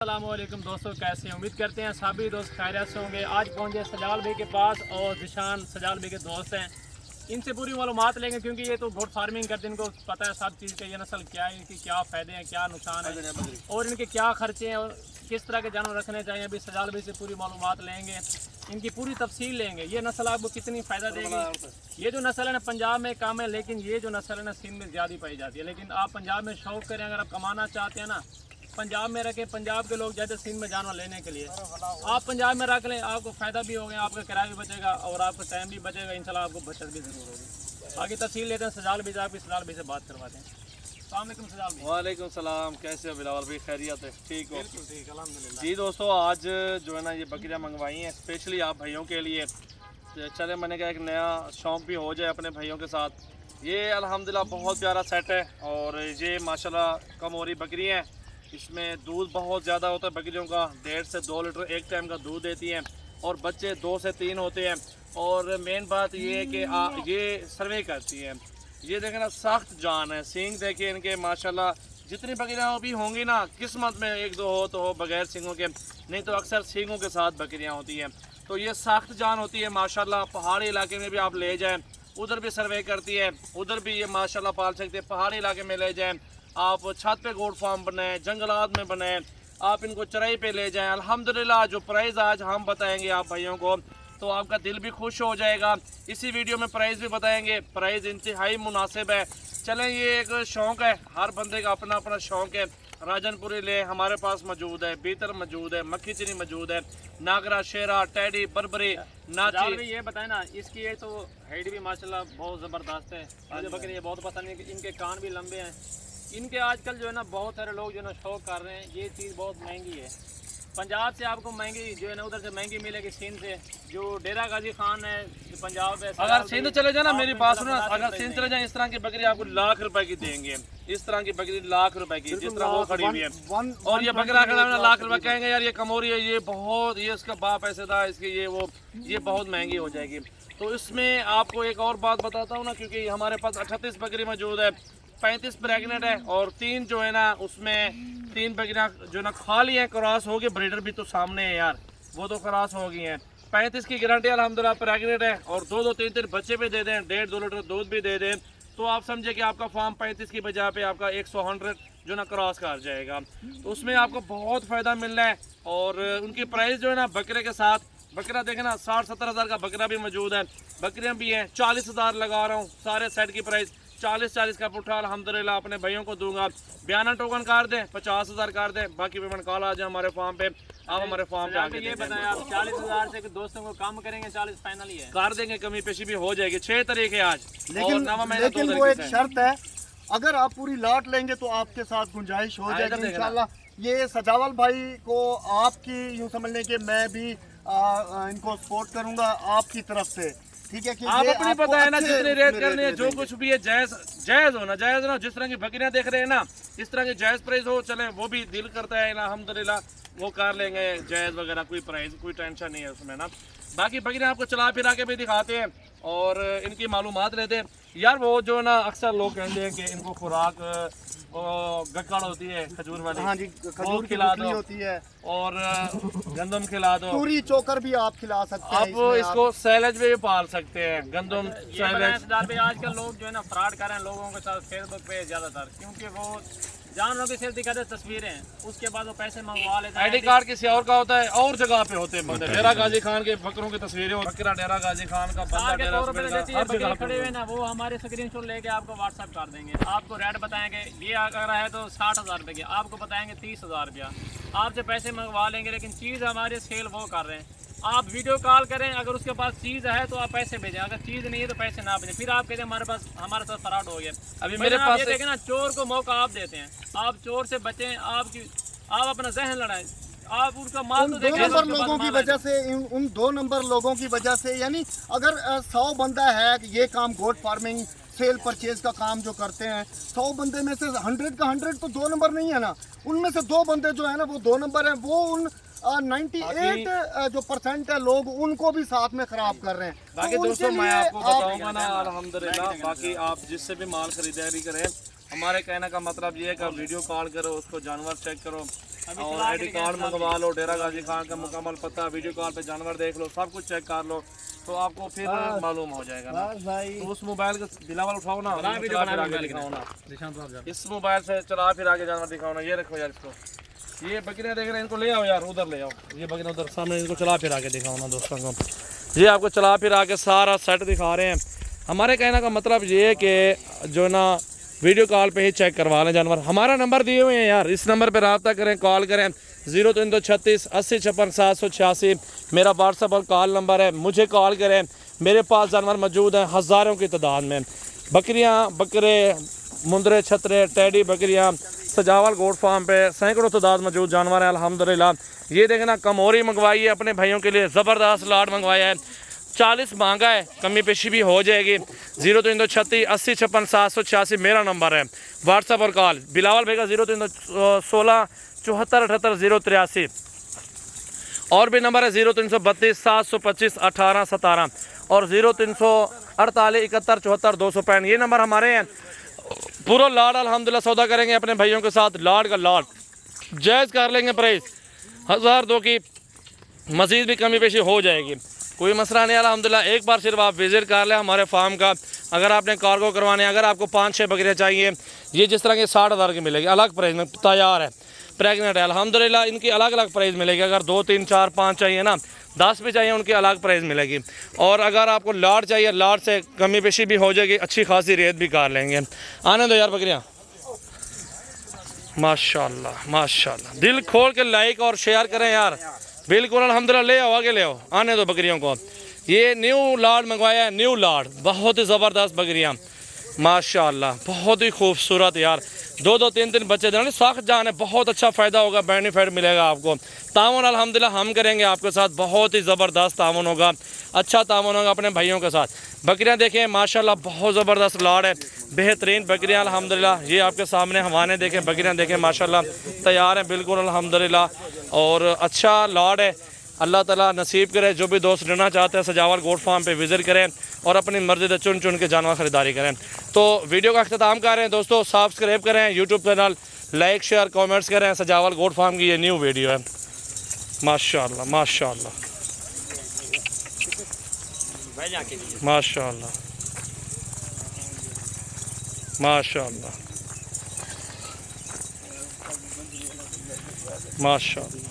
अस्सलामुअलैकुम दोस्तों, कैसे हैं? उम्मीद करते हैं सभी दोस्त खैरियत से होंगे। आज पहुंचे सजाल भाई के पास और जिशान सजाल भाई के दोस्त हैं। इनसे पूरी मालूमात लेंगे क्योंकि ये तो बहुत फार्मिंग करते हैं, इनको पता है सब चीज़ का, ये नस्ल क्या है, इनकी क्या फ़ायदे हैं, क्या नुकसान है और इनके क्या खर्चे हैं और किस तरह के जानवर रखने चाहिए। अभी सजाल भाई से पूरी मालूमात लेंगे, इनकी पूरी तफसील लेंगे। ये नस्ल आपको कितनी फ़ायदा देगी। ये जो नस्ल है ना पंजाब में कम है, लेकिन ये जो नस्ल है ना सिंध में ज़्यादा पाई जाती है। लेकिन आप पंजाब में शौक़ करें, अगर आप कमाना चाहते हैं ना, पंजाब में रखें। पंजाब के लोग जाते सिंध में जानवर लेने के लिए, आप पंजाब में रख लें, आपको फ़ायदा भी होगा, आपका किराया भी बचेगा और आपका टाइम भी बचेगा। इंशाल्लाह आपको बचत भी ज़रूर होगी। आगे तफसील लेते हैं, सजाल भी आपकी सजाल भी से बात करवाते हैं। अस्सलाम सजाल भाई। वालेकुम सलाम, कैसे हो बिलावल भाई? खैरियत है? ठीक हो? बिल्कुल ठीक, अल्हम्दुलिल्लाह। जी दोस्तों, आज जो है ना ये बकरियां मंगवाई हैं स्पेशली आप भाइयों के लिए। तो चले मैंने कहा एक नया शौक़ भी हो जाए अपने भाइयों के साथ। ये अल्हम्दुलिल्लाह बहुत प्यारा सेट है और ये माशाल्लाह कमोरी बकरी हैं। इसमें दूध बहुत ज़्यादा होता है बकरियों का, 1.5 से 2 लीटर एक टाइम का दूध देती हैं और बच्चे 2 से 3 होते हैं। और मेन बात ये है कि ये सर्वे करती हैं। ये देखें ना, सख्त जान है, सींग देखिए इनके माशाल्लाह। जितनी बकरियाँ भी होंगी ना, किस्मत में 1-2 हो तो हो बगैर सींगों के, नहीं तो अक्सर सींगों के साथ बकरियाँ होती हैं। तो ये सख्त जान होती है माशाल्लाह। पहाड़ी इलाके में भी आप ले जाएँ, उधर भी सर्वे करती है, उधर भी ये माशाल्लाह पाल सकते हैं। पहाड़ी इलाके में ले जाएँ, आप छत पे गोट फार्म बनाएं, जंगलात में बनाएं, आप इनको चराई पे ले जाएं। अल्हम्दुलिल्लाह जो प्राइस आज हम बताएंगे आप भाइयों को, तो आपका दिल भी खुश हो जाएगा। इसी वीडियो में प्राइस भी बताएंगे, प्राइस इंतहाई मुनासिब है। चलें, ये एक शौक़ है, हर बंदे का अपना अपना शौक़ है। राजनपुरी ले हमारे पास मौजूद है, बीतर मौजूद है, मक्खी चीनी मौजूद है, नागरा, शेरा, टैडी, बरबरी, नाची। ये बताए ना, इसकी ये तो हाइट भी माशाल्लाह बहुत ज़बरदस्त है। मुझे बकरी ये बहुत पसंद है, इनके कान भी लंबे हैं। इनके आजकल जो है ना बहुत सारे लोग जो है ना शौक कर रहे हैं। ये चीज़ बहुत महंगी है, पंजाब से आपको महंगी जो है ना उधर से महंगी मिलेगी सिंध से। जो डेरा गाजी खान है जो पंजाब है, अगर सिंध चले जाए ना, मेरी बात सुनो, अगर सिंध चले जाए, इस तरह की बकरी आपको लाख रुपए की देंगे। इस तरह की बकरी लाख रुपए की, जिस तरह वो खड़ी हुई है। और ये बकरा खड़ा है लाख रुपए, कहेंगे यार ये कमोरी है, ये बहुत, ये इसका बाप ऐसे था, इसकी ये बहुत महंगी हो जाएगी। तो इसमें आपको एक और बात बताता हूँ ना, क्योंकि हमारे पास 38 बकरी मौजूद है, 35 प्रेगनेंट है और 3 जो है ना उसमें 3 बकरियां जो ना खाली हैं, क्रॉस हो गए। ब्रीडर भी तो सामने है यार, वो तो क्रॉस हो गई हैं। 35 की गारंटी अल्हम्दुलिल्लाह प्रेगनेंट है और 2-2, 3-3 बच्चे भी दे दें, 1.5-2 लीटर दूध भी दे दें, तो आप समझे कि आपका फार्म 35 की बजाय पे आपका 100 जो ना क्रॉस कर जाएगा। तो उसमें आपको बहुत फ़ायदा मिलना है। और उनकी प्राइस जो है ना बकरे के साथ, बकरा देखें ना 60-70 हज़ार का बकरा भी मौजूद है, बकरियाँ भी हैं। 40 हज़ार लगा रहा हूँ, सारे सेट की प्राइस 40 का पुट्ठा अल्हम्दुलिल्लाह अपने भाइयों को दूंगा। बयाना टोकन कर दें, 50 हज़ार कर दें, बाकी पेमेंट कॉल आ जाए हमारे फार्म पे, आप हमारे फार्म पे आके ये बताएं, आप 40 हज़ार से दोस्तों को कम करेंगे? 40 फाइनल ही है, कर देंगे, कमी पेशी भी हो जाएगी। 6 तारीख है आज, लेकिन वो एक शर्त है, अगर आप पूरी लाट लेंगे तो आपके साथ गुंजाइश हो जाएगी इंशाल्लाह। ये सजावल भाई को आपकी यूँ समझ लें कि मैं भी इनको सपोर्ट करूंगा आपकी तरफ से, ठीक है? कि आप अपनी पता है ना, जितनी रेट करनी है, जो कुछ भी है जायज होना। जिस तरह की बकरियां देख रहे हैं ना, इस तरह की जायज प्राइस हो, चले वो भी दिल करता है ना, अल्हम्दुलिल्लाह वो कर लेंगे जायज वगैरह, कोई प्राइस कोई टेंशन नहीं है उसमें ना। बाकी बकरियां आपको चला फिरा के भी दिखाते हैं और इनकी मालूमात लेते हैं यार। वो जो ना अक्सर लोग कहते हैं कि इनको खुराक गक्कड़ होती है, खजूर वाली, हाँ जी, खजूर खिला दो होती है और गंदम खिला दो, पूरी चोकर भी आप खिला सकते हैं। आप इसको सैलेज में भी पाल सकते हैं, गंदम सैलेज। आजकल लोग जो है ना फ्रॉड कर रहे हैं लोगों के साथ फेसबुक पे ज़्यादातर, क्योंकि वो जानवरों की सिर्फ दिखाते तस्वीरें, उसके बाद वो पैसे मंगवा लेते हैं। आईडी कार्ड किसी और का होता है और जगह पे होते हैं बंदे। डेरा गाजी खान के बकरों की तस्वीरें, बकरा डेरा गाजी खान का, बंदा डेरा हर जगह खड़े हुए ना, वो हमारे स्क्रीनशॉट लेके आपको व्हाट्सएप कर देंगे। आपको रेट बताएंगे, ये अगर है तो 60 हज़ार रुपये की, आपको बताएंगे 30 हज़ार रुपया, आपसे पैसे मंगवा लेंगे। लेकिन चीज़ हमारे सेल वो कर रहे हैं। आप वीडियो कॉल करें, अगर उसके पास चीज़ है तो आप पैसे भेजें, अगर चीज़ नहीं है तो पैसे ना भेजें। फिर आप कहते हैं हमारे साथ फ्रॉड हो गया। अभी मेरे पास देखें ना, चोर को मौका आप देते हैं, आप चोर से बचें, आप अपना जहन लड़ाएं, आप उनका माल तो 2 नंबर लोगों की वजह से, उन 2 नंबर लोगों की वजह से, यानी अगर 100 बंदा है ये काम गोट फार्मिंग सेल परचेज का काम जो करते हैं, 100 बंदे में से 100 का 100 तो 2 नंबर नहीं है ना। उनमें से 2 बंदे जो है ना वो 2 नंबर हैं, वो उन 98 जो % है लोग उनको भी साथ में खराब कर रहे हैं। बाकी दोस्तों मैं आपको बताऊंगा ना, अल्हम्दुलिल्लाह बाकी आप जिससे भी माल खरीदारी करें हमारे कहने का मतलब ये है कि वीडियो कॉल करो, उसको जानवर चेक करो और आईडी कार्ड मंगवा लो, डेरा गाजी खान का मुकम्मल पता, वीडियो कॉल पे जानवर देख लो, सब कुछ चेक कर लो, तो आपको फिर मालूम हो जाएगा ना। तो उस मोबाइल का बिलावल उठाओ ना, चला फिर आगे दिखाओ ना, इस मोबाइल से चला फिर आगे जानवर दिखाओ ना। ये रखो यार इसको, ये बकरियां देख रहे हैं, इनको ले आओ यार, उधर ले आओ, ये बकरियां उधर सामने, इनको चला फिर आगे दिखाओ ना दोस्तों को। ये आपको चला फिर आके सारा सेट दिखा रहे हैं। हमारे कहने का मतलब ये है कि जो ना वीडियो कॉल पे ही चेक करवा लें जानवर। हमारा नंबर दिए हुए हैं यार, इस नंबर पे रब्ता करें, कॉल करें 0336 80 56 786 मेरा व्हाट्सअप और कॉल नंबर है, मुझे कॉल करें। मेरे पास जानवर मौजूद हैं हज़ारों की तादाद में, बकरियां, बकरे, मुंदरे, छतरे, टैडी बकरियां, सजावल गोट फार्म पे सैकड़ों तादाद मौजूद जानवर हैं अल्हम्दुलिल्लाह। ये देखना कमोरी मंगवाई है अपने भाइयों के लिए, ज़बरदस्त लाट मंगवाया है, 40 मांगा है, कमी पेशी भी हो जाएगी। 0336 80 56 786 मेरा नंबर है, व्हाट्सअप और कॉल। बिलावल भाई का 0316 74 78 083 और भी नंबर है 0332 725 18 17 और 0348 71 74 265 ये नंबर हमारे हैं। पूरा लाड अल्हम्दुलिल्लाह सौदा करेंगे अपने भाइयों के साथ, लाड का लाड जायज़ कर लेंगे, प्राइस 1002 की मज़ीद भी कमी पेशी हो जाएगी, कोई मसला नहीं अल्हम्दुलिल्लाह। एक बार सिर्फ आप विज़िट कर लें हमारे फार्म का। अगर आपने कार्गो करवाने, अगर आपको 5-6 बकरियाँ चाहिए, ये जिस तरह की 60,000 की मिलेगी, अलग प्राइस में तैयार है, प्रेगनेंट है अल्हम्दुलिल्लाह, इनकी अलग अलग प्राइस मिलेगी। अगर 2, 3, 4, 5 चाहिए ना, 10 भी चाहिए, उनकी अलग प्राइस मिलेगी। और अगर आपको लाट चाहिए, लाट से कमी पेशी भी हो जाएगी, अच्छी खासी रेट भी कर लेंगे। आने दो यार बकरियाँ, माशाल्लाह माशाल्लाह, दिल खोल के लाइक और शेयर करें यार, बिल्कुल अल्हम्दुलिल्लाह। ले आओ आगे ले आओ, आने दो बकरियों को। ये न्यू लाड मंगवाया है, न्यू लाड, बहुत ही ज़बरदस्त बकरियाँ माशाल्लाह, बहुत ही खूबसूरत यार, 2-2, 3-3 बच्चे देने, सख्त जान है, बहुत अच्छा फ़ायदा होगा, बेनिफिट मिलेगा आपको। ताउन अल्हम्दुलिल्लाह हम करेंगे आपके साथ, बहुत ही ज़बरदस्त ताउन होगा, अच्छा ताउन होगा अपने भाइयों के साथ। बकरियां देखें माशाल्लाह, बहुत ज़बरदस्त लाड है, बेहतरीन बकरियां अल्हम्दुलिल्लाह। ये आपके सामने हवाने देखें, बकरियां देखें माशाल्लाह तैयार हैं बिल्कुल अल्हम्दुलिल्लाह, और अच्छा लाड है। अल्लाह ताला नसीब करे, जो भी दोस्त लेना चाहते हैं सजावल गोट फार्म पे विज़िट करें और अपनी मर्ज़ी से चुन चुन के जानवर ख़रीदारी करें। तो वीडियो का अख्ताम कर रहे हैं दोस्तों, सब्सक्राइब करें YouTube channel, like share comments करें। सजावल गोट फार्म की ये न्यू वीडियो है माशाल्लाह माशाल्लाह माशाल्लाह माशाल्लाह माशाल्लाह।